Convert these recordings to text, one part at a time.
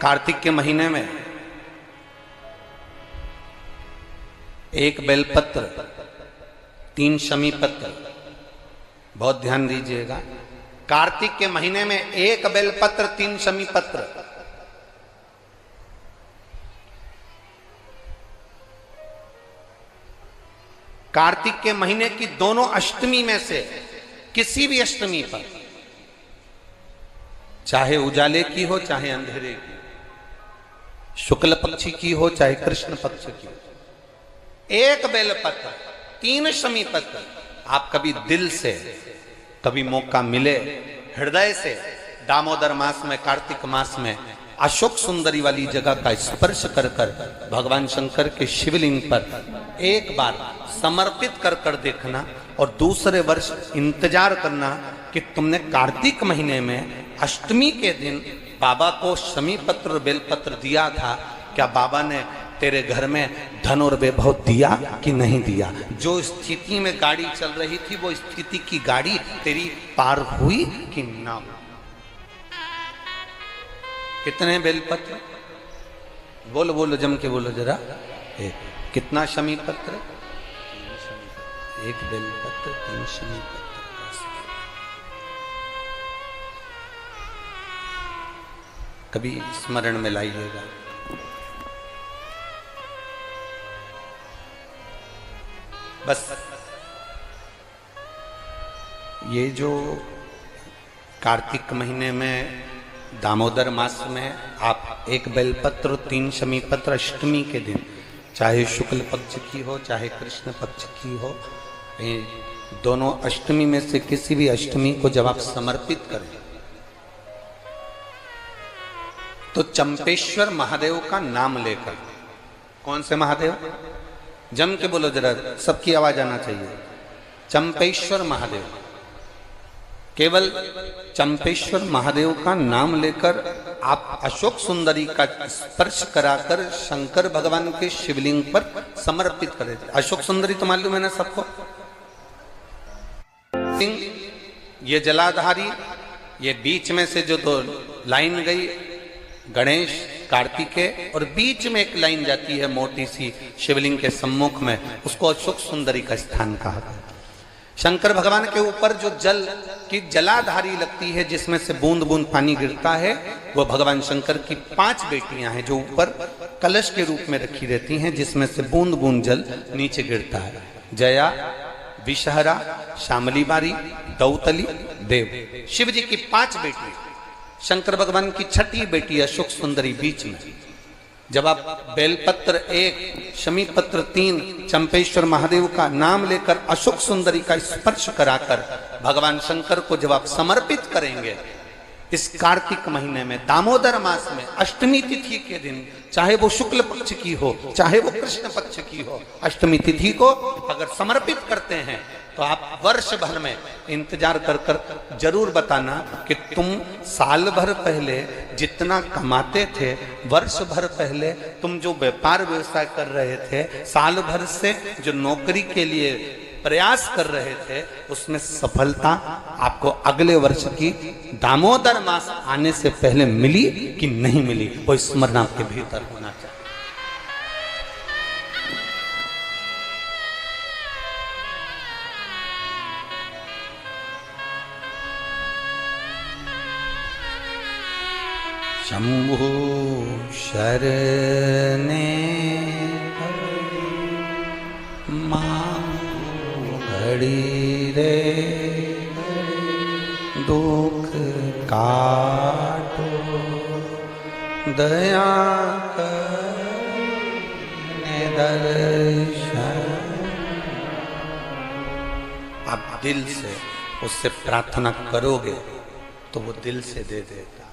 कार्तिक के महीने में एक बेलपत्र, 3 शमी पत्र, बहुत ध्यान दीजिएगा। कार्तिक के महीने में एक बेलपत्र, 3 शमी पत्र। कार्तिक के महीने की दोनों अष्टमी में से किसी भी अष्टमी पर, चाहे उजाले की हो चाहे अंधेरे की, शुक्ल पक्षी की हो चाहे कृष्ण पक्ष की, एक बेलपत्र, 3 शमी पत्र आप कभी दिल से, कभी मौका मिले हृदय से, दामोदर मास में, कार्तिक मास में अशोक सुंदरी वाली जगह का स्पर्श कर कर भगवान शंकर के शिवलिंग पर एक बार समर्पित कर कर देखना, और दूसरे वर्ष इंतजार करना कि तुमने कार्तिक महीने में अष्टमी के दिन बाबा को शमी पत्र और बेलपत्र दिया था, क्या बाबा ने तेरे घर में धन और वैभव दिया कि नहीं दिया? जो स्थिति में गाड़ी चल रही थी वो स्थिति की गाड़ी तेरी पार हुई कि ना हुई? कितने बेलपत्र? बोलो बोलो, जम के बोलो जरा। कितना शमी पत्र? 1 बेलपत्र, 3 शमी पत्र। कभी स्मरण में लाइएगा। बस ये जो कार्तिक महीने में दामोदर मास में आप 1 बेलपत्र, 3 शमी पत्र अष्टमी के दिन, चाहे शुक्ल पक्ष की हो चाहे कृष्ण पक्ष की हो, ये दोनों अष्टमी में से किसी भी अष्टमी को जब आप समर्पित करें तो चंपेश्वर महादेव का नाम लेकर, कौन से महादेव? जम के बोलो जरा, सबकी आवाज आना चाहिए। चंपेश्वर महादेव, केवल चंपेश्वर महादेव का नाम लेकर आप अशोक सुंदरी का स्पर्श कराकर शंकर भगवान के शिवलिंग पर समर्पित करें। अशोक सुंदरी तो मालूम है ना सबको? ये जलाधारी, ये बीच में से जो 2 लाइन गई, गणेश, कार्तिकेय, और बीच में एक लाइन जाती है मोटी सी शिवलिंग के सम्मुख में, उसको अशोक सुंदरी का स्थान कहा है। शंकर भगवान के ऊपर जो जल की जलाधारी लगती है, जिसमें से बूंद बूंद पानी गिरता है, वो भगवान शंकर की 5 बेटियां हैं जो ऊपर कलश के रूप में रखी रहती हैं, जिसमें से बूंद बूंद जल नीचे गिरता है। जया, विषहरा, शामली बारी, दौतली, देव, शिव जी की 5 बेटी। शंकर भगवान की 6ठी बेटी अशोक सुंदरी बीच में। जब आप बेलपत्र 1, शमी पत्र 3, चंपेश्वर महादेव का नाम लेकर अशोक सुंदरी का स्पर्श कराकर भगवान शंकर को जब आप समर्पित करेंगे इस कार्तिक महीने में, दामोदर मास में, अष्टमी तिथि के दिन, चाहे वो शुक्ल पक्ष की हो चाहे वो कृष्ण पक्ष की हो, अष्टमी तिथि को अगर समर्पित करते हैं तो आप वर्ष भर में इंतजार कर कर जरूर बताना कि तुम साल भर पहले जितना कमाते थे, वर्ष भर पहले तुम जो व्यापार व्यवसाय कर रहे थे, साल भर से जो नौकरी के लिए प्रयास कर रहे थे, उसमें सफलता आपको अगले वर्ष की दामोदर मास आने से पहले मिली कि नहीं मिली, वो स्मरण आपके भीतर होना चाहिए। शंभु शरणे मां घड़ी रे, दुख काटो दया करने दर्शन। आप दिल से उससे प्रार्थना करोगे तो वो दिल से दे देगा।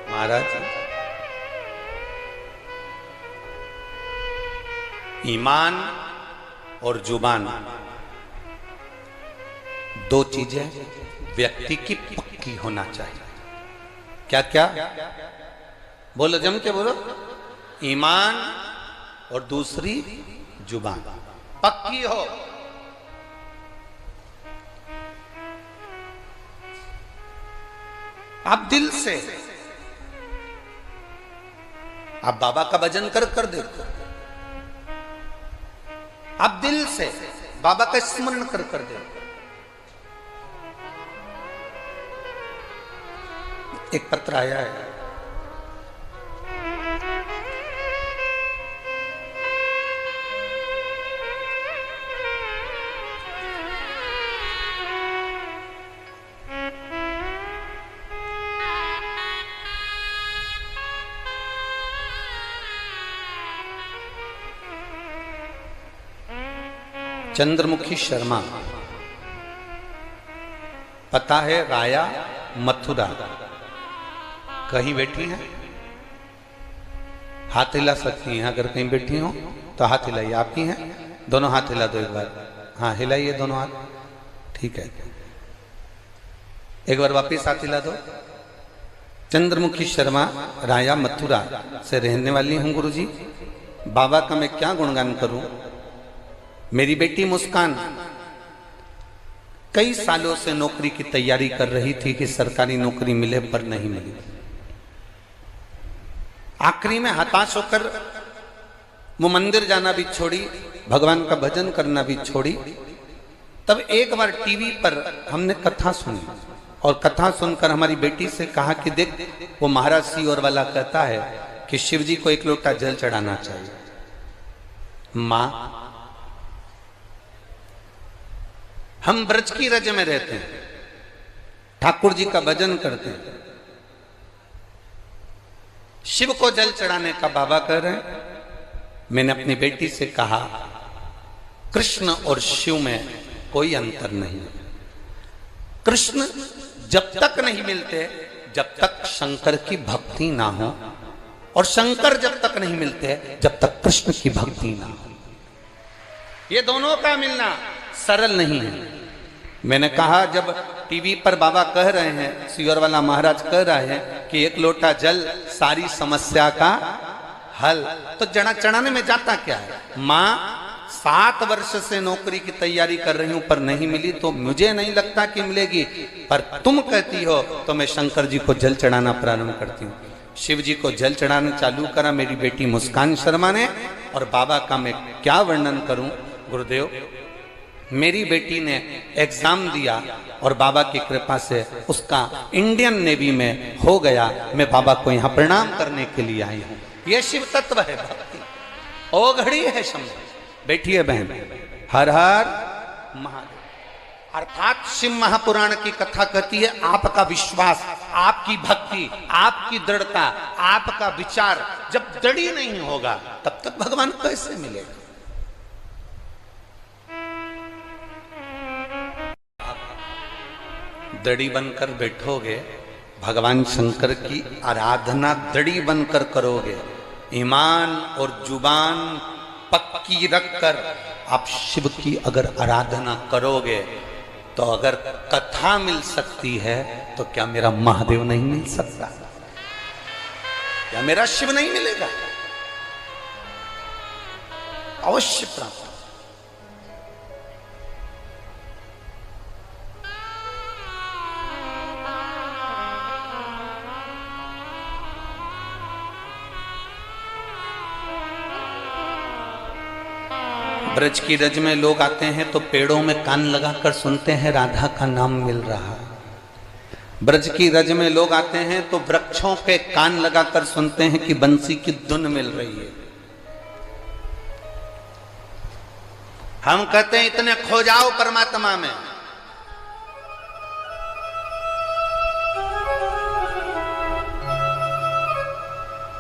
महाराज, ईमान और जुबान 2 चीजें व्यक्ति की पक्की होना चाहिए। क्या क्या? बोलो, जम के बोलो। ईमान और दूसरी जुबान पक्की हो। आप दिल से आप बाबा का भजन कर कर देखो, आप दिल से बाबा का स्मरण कर कर देखो। एक पत्र आया है, चंद्रमुखी शर्मा, पता है राया मथुरा, कहीं बैठी हैं? हाथ हिला सकती हैं अगर कहीं बैठी हो तो हाथ हिलाइए। आप ही हैं? दोनों हाथ हिला दो एक बार। हाँ हिलाइए दोनों हाथ, ठीक है। एक बार वापिस हाथ हिला दो। चंद्रमुखी शर्मा, राया मथुरा से रहने वाली हूं गुरुजी। बाबा का मैं क्या गुणगान करूं। मेरी बेटी मुस्कान कई सालों से नौकरी की तैयारी कर रही थी कि सरकारी नौकरी मिले, पर नहीं मिली। आखिरी में हताश होकर वो मंदिर जाना भी छोड़ी, भगवान का भजन करना भी छोड़ी। तब एक बार टीवी पर हमने कथा सुनी और कथा सुनकर हमारी बेटी से कहा कि देख, वो महाराज सियोर वाला कहता है कि शिव जी को एक लोटा जल चढ़ाना चाहिए। मां, हम ब्रज की रज में रहते हैं, ठाकुर जी का भजन करते हैं, शिव को जल चढ़ाने का बाबा कह रहे हैं। मैंने अपनी बेटी से कहा, कृष्ण और शिव में कोई अंतर नहीं। कृष्ण जब तक नहीं मिलते जब तक शंकर की भक्ति ना हो, और शंकर जब तक नहीं मिलते जब तक कृष्ण की भक्ति ना हो। ये दोनों का मिलना सरल नहीं है। मैंने कहा, जब टीवी पर बाबा कह रहे हैं, सियोर वाला महाराज कह रहे हैं कि एक लोटा जल सारी समस्या का हल, तो जड़ा चढ़ाने में जाता क्या है। मां 7 वर्ष से नौकरी की तैयारी कर रही हूं पर नहीं मिली, तो मुझे नहीं लगता कि मिलेगी, पर तुम कहती हो तो मैं शंकर जी को जल चढ़ाना प्रारंभ करती हूँ। शिव जी को जल चढ़ाना चालू करा मेरी बेटी मुस्कान शर्मा ने। और बाबा का मैं क्या वर्णन करूं गुरुदेव। मेरी बेटी ने एग्जाम दिया और बाबा की कृपा से उसका इंडियन नेवी में हो गया। मैं बाबा को यहाँ प्रणाम करने के लिए आई हूँ। यह शिव तत्व है भक्ति, ओ घड़ी है शंभु। बैठिए बहन। हर हर महादेव। अर्थात शिव महापुराण की कथा कहती है, आपका विश्वास, आपकी भक्ति, आपकी दृढ़ता, आपका विचार जब दृढ़ नहीं होगा तब तक भगवान कैसे मिलेगा। दड़ी बनकर बैठोगे, भगवान शंकर की आराधना दड़ी बनकर करोगे, ईमान और जुबान पक्की रखकर आप शिव की अगर आराधना करोगे, तो अगर कथा मिल सकती है तो क्या मेरा महादेव नहीं मिल सकता? क्या मेरा शिव नहीं मिलेगा? अवश्य प्राप्त। ब्रज की रज में लोग आते हैं तो पेड़ों में कान लगाकर सुनते हैं राधा का नाम मिल रहा है। ब्रज की रज में लोग आते हैं तो वृक्षों पे कान लगाकर सुनते हैं कि बंसी की धुन मिल रही है। हम कहते हैं इतने खो जाओ परमात्मा में।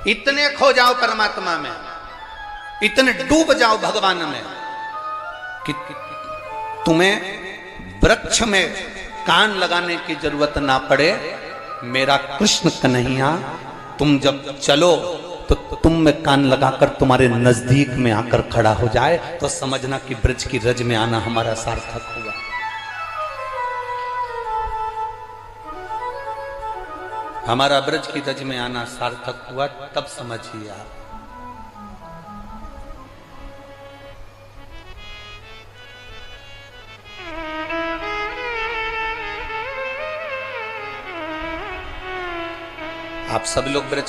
इतने खो जाओ परमात्मा में, इतने डूब जाओ भगवान में कि तुम्हें वृक्ष में कान लगाने की जरूरत ना पड़े। मेरा कृष्ण कन्हैया तुम जब चलो तो तुम में कान लगाकर तुम्हारे नजदीक में आकर खड़ा हो जाए, तो समझना कि ब्रज की रज में आना हमारा सार्थक हुआ। हमारा ब्रज की रज में आना सार्थक हुआ, तब समझिए आप। आप सब लोग ब्रज